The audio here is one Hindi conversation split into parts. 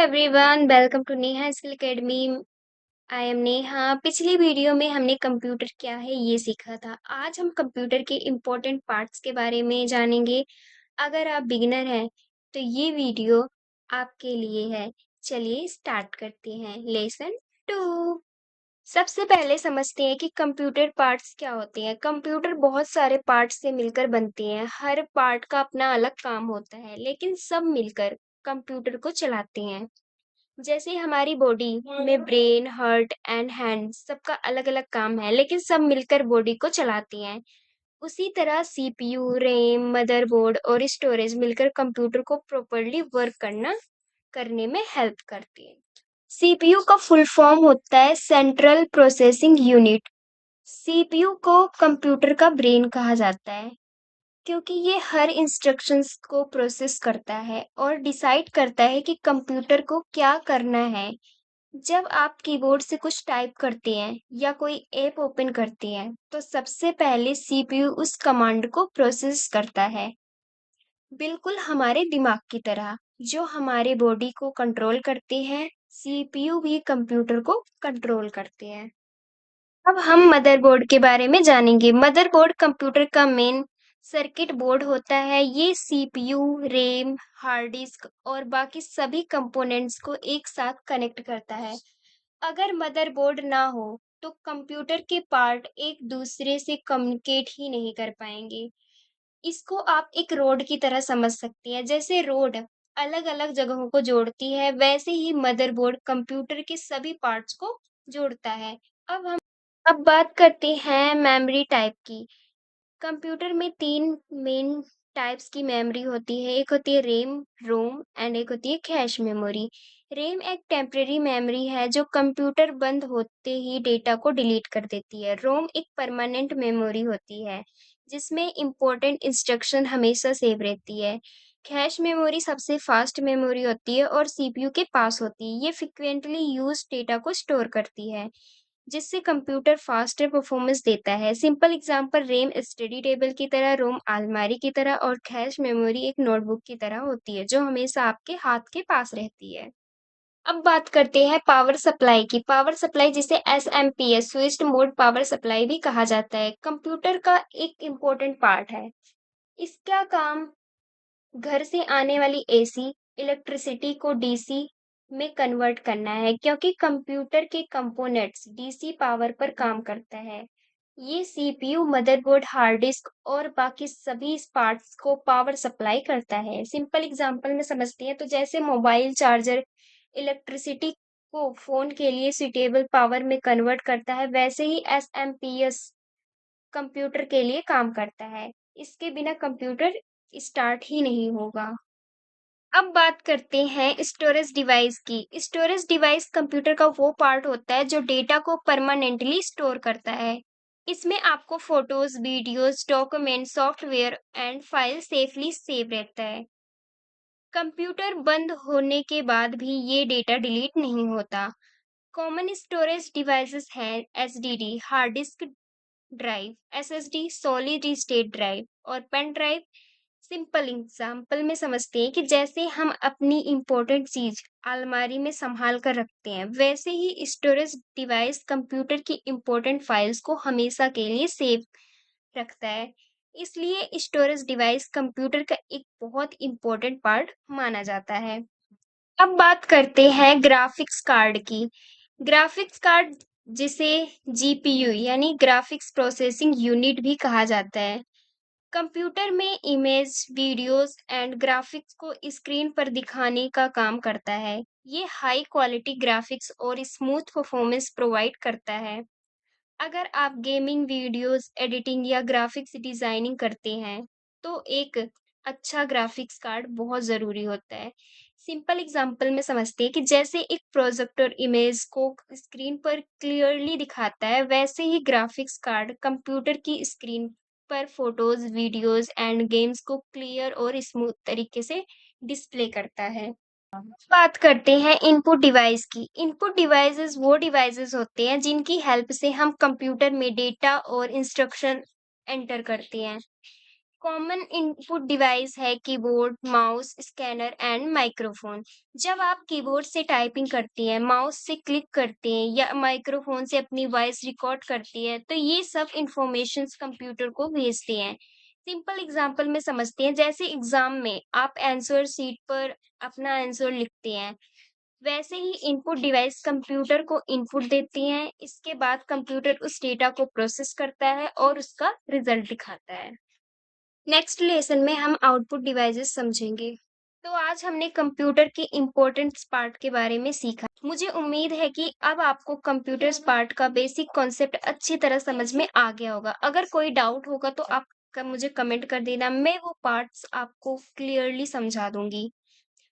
Everyone, welcome to Neha skill academy. I am Neha. पिछली वीडियो में हमने कंप्यूटर क्या है ये सीखा था। आज हम कंप्यूटर के इम्पोर्टेंट पार्ट्स के बारे में जानेंगे। अगर आप बिगिनर हैं तो ये वीडियो आपके लिए है। चलिए स्टार्ट करते हैं लेसन 2। सबसे पहले समझते हैं कि कंप्यूटर पार्ट्स क्या होते हैं। कंप्यूटर बहुत सारे पार्ट्स से मिलकर बनते हैं। हर पार्ट का अपना अलग काम होता है, लेकिन सब मिलकर कंप्यूटर को चलाते हैं। जैसे हमारी बॉडी में ब्रेन, हार्ट एंड हैंड सबका अलग अलग काम है, लेकिन सब मिलकर बॉडी को चलाती हैं। उसी तरह सीपीयू, रैम, मदरबोर्ड और स्टोरेज मिलकर कंप्यूटर को प्रॉपरली वर्क करने में हेल्प करती है। सीपीयू का फुल फॉर्म होता है सेंट्रल प्रोसेसिंग यूनिट। सीपीयू को कंप्यूटर का ब्रेन कहा जाता है, क्योंकि ये हर इंस्ट्रक्शंस को प्रोसेस करता है और डिसाइड करता है कि कंप्यूटर को क्या करना है। जब आप कीबोर्ड से कुछ टाइप करते हैं या कोई ऐप ओपन करते हैं, तो सबसे पहले सीपीयू उस कमांड को प्रोसेस करता है, बिल्कुल हमारे दिमाग की तरह। जो हमारे बॉडी को कंट्रोल करते हैं, सीपीयू भी कंप्यूटर को कंट्रोल करते हैं। अब हम मदरबोर्ड के बारे में जानेंगे। मदरबोर्ड कंप्यूटर का मेन सर्किट बोर्ड होता है। ये सीपीयू, रैम, हार्ड डिस्क और बाकी सभी कंपोनेंट्स को एक साथ कनेक्ट करता है। अगर मदरबोर्ड ना हो तो कंप्यूटर के पार्ट एक दूसरे से कम्युनिकेट ही नहीं कर पाएंगे। इसको आप एक रोड की तरह समझ सकते हैं। जैसे रोड अलग अलग जगहों को जोड़ती है, वैसे ही मदरबोर्ड कंप्यूटर के सभी पार्ट्स को जोड़ता है। अब बात करते हैं मेमोरी टाइप की। कंप्यूटर में तीन मेन टाइप्स की मेमोरी होती है। एक होती है रैम, रोम एंड एक होती है कैश मेमोरी। रैम एक टेम्परेरी मेमोरी है जो कंप्यूटर बंद होते ही डेटा को डिलीट कर देती है। रोम एक परमानेंट मेमोरी होती है जिसमें इंपॉर्टेंट इंस्ट्रक्शन हमेशा सेव रहती है। कैश मेमोरी सबसे फास्ट मेमोरी होती है और सीपीयू के पास होती है। ये फ्रिक्वेंटली यूज डेटा को स्टोर करती है, जिससे कंप्यूटर फास्टर परफॉर्मेंस देता है। Simple example, RAM study table की तरह, रोम अलमारी की तरह और कैश मेमोरी एक नोटबुक की तरह होती है जो हमेशा आपके हाथ के पास रहती है। अब बात करते हैं पावर सप्लाई की। पावर सप्लाई, जिसे SMPS switched mode power supply भी कहा जाता है, कंप्यूटर का एक इम्पोर्टेंट पार्ट है। इसका काम घर से आने वाली एसी इलेक्ट्रिसिटी को डीसी में कन्वर्ट करना है, क्योंकि कंप्यूटर के कंपोनेंट्स डीसी पावर पर काम करता है। ये सीपीयू, मदरबोर्ड, हार्ड डिस्क और बाकी सभी पार्ट्स को पावर सप्लाई करता है। सिंपल एग्जांपल में समझते हैं तो जैसे मोबाइल चार्जर इलेक्ट्रिसिटी को फोन के लिए सुटेबल पावर में कन्वर्ट करता है, वैसे ही एसएमपीएस कंप्यूटर के लिए काम करता है। इसके बिना कंप्यूटर स्टार्ट ही नहीं होगा। अब बात करते हैं स्टोरेज डिवाइस की। स्टोरेज डिवाइस कंप्यूटर का वो पार्ट होता है जो डेटा को परमानेंटली स्टोर करता है। इसमें आपको photos, videos, document, software and file safely save रहता है। कंप्यूटर बंद होने के बाद भी ये डेटा डिलीट नहीं होता। कॉमन स्टोरेज डिवाइसेस हैं SDD, hard disk drive, SSD, solid state drive और पेन ड्राइव। सिंपल एग्जाम्पल में समझते हैं कि जैसे हम अपनी इंपॉर्टेंट चीज अलमारी में संभाल कर रखते हैं, वैसे ही स्टोरेज डिवाइस कंप्यूटर की इंपॉर्टेंट फाइल्स को हमेशा के लिए सेव रखता है। इसलिए स्टोरेज डिवाइस कंप्यूटर का एक बहुत इंपॉर्टेंट पार्ट माना जाता है। अब बात करते हैं ग्राफिक्स कार्ड की। ग्राफिक्स कार्ड, जिसे जीपीयू यानी ग्राफिक्स प्रोसेसिंग यूनिट भी कहा जाता है, कंप्यूटर में इमेज, वीडियोस एंड ग्राफिक्स को स्क्रीन पर दिखाने का काम करता है। ये हाई क्वालिटी ग्राफिक्स और स्मूथ परफॉर्मेंस प्रोवाइड करता है। अगर आप गेमिंग, वीडियोस एडिटिंग या ग्राफिक्स डिजाइनिंग करते हैं, तो एक अच्छा ग्राफिक्स कार्ड बहुत ज़रूरी होता है। सिंपल एग्जांपल में समझते हैं कि जैसे एक प्रोजेक्टर इमेज को स्क्रीन पर क्लियरली दिखाता है, वैसे ही ग्राफिक्स कार्ड कंप्यूटर की स्क्रीन पर फोटोज, वीडियोस एंड गेम्स को क्लियर और स्मूथ तरीके से डिस्प्ले करता है। बात करते हैं इनपुट डिवाइस की। इनपुट डिवाइसेस वो डिवाइसेस होते हैं जिनकी हेल्प से हम कंप्यूटर में डेटा और इंस्ट्रक्शन एंटर करते हैं। कॉमन इनपुट डिवाइस है keyboard, mouse, scanner and microphone. जब आप कीबोर्ड से टाइपिंग करती हैं, माउस से क्लिक करते हैं या माइक्रोफोन से अपनी वॉइस रिकॉर्ड करती है, तो ये सब इंफॉर्मेशंस कंप्यूटर को भेजते हैं। सिंपल एग्जांपल में समझते हैं, जैसे एग्जाम में आप आंसर शीट पर अपना आंसर लिखते हैं, वैसे ही इनपुट डिवाइस कंप्यूटर को इनपुट देती हैं। इसके बाद कंप्यूटर उस डेटा को प्रोसेस करता है और उसका रिजल्ट दिखाता है। नेक्स्ट लेसन में हम आउटपुट डिवाइसेस समझेंगे। तो आज हमने कंप्यूटर के इम्पोर्टेंट पार्ट के बारे में सीखा। मुझे उम्मीद है कि अब आपको कंप्यूटर पार्ट का बेसिक कॉन्सेप्ट अच्छी तरह समझ में आ गया होगा। अगर कोई डाउट होगा तो आप मुझे कमेंट कर देना, मैं वो पार्ट्स आपको क्लियरली समझा दूंगी।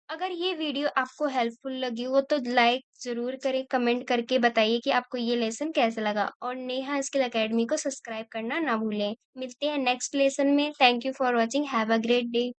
अगर ये वीडियो आपको हेल्पफुल लगी हो तो लाइक ज़रूर करें, कमेंट करके बताइए कि आपको ये लेसन कैसा लगा और नेहा स्किल एकेडमी को सब्सक्राइब करना ना भूलें। मिलते हैं नेक्स्ट लेसन में। Thank you for watching. Have a great day.